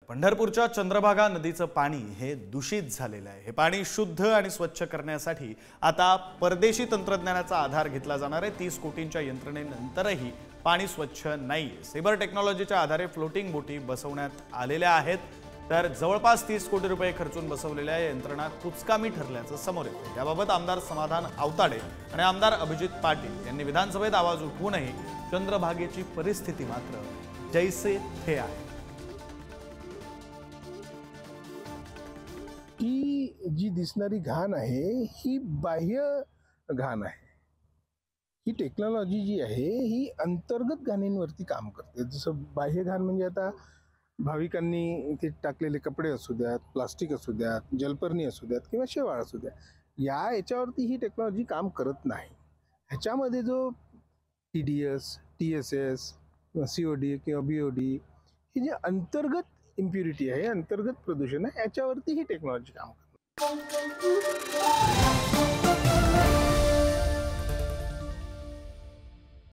पंढरपूरच्या चंद्रभागा नदीचं पाणी हे दूषित झालेलं आहे। हे पाणी शुद्ध आणि स्वच्छ करण्यासाठी आता परदेशी तंत्रज्ञानाचा आधार घेतला जाणार आहे। 30 कोटींच्या यंत्रणेनंतरही पाणी स्वच्छ नाही। सेबर टेक्नॉलॉजीच्या आधारे फ्लोटिंग बोटी बसवण्यात आलेल्या आहेत। तर जवळपास 30 कोटी रुपये खर्चून बसवलेल्या यंत्रणा कुचकामी ठरल्याचं समोर येतं। याबाबत आमदार समाधान आवताडे आणि आमदार अभिजित पाटील यांनी विधानसभेत आवाज उठवूनही चंद्रभागेची परिस्थिती मात्र जैसे थे आहे। ही जी दिसणारी घाण आहे ही बाह्य घाण आहे। ही टेक्नॉलॉजी जी आहे ही अंतर्गत घाणींवरती काम करते। जसं बाह्य घाण म्हणजे आता भाविकांनी इथे टाकलेले कपडे असू द्यात, प्लास्टिक असू द्यात, जलपर्णी असू द्यात किंवा शेवाळ असू द्या, याच्यावरती ही टेक्नॉलॉजी काम करत नाही। ह्याच्यामध्ये जो TDS, TSS किंवा COD किंवा BOD ही जी अंतर्गत इम्प्युरिटी आहे, अंतर्गत प्रदूषण आहे, याच्यावरती ही टेक्नॉलॉजी काम करते।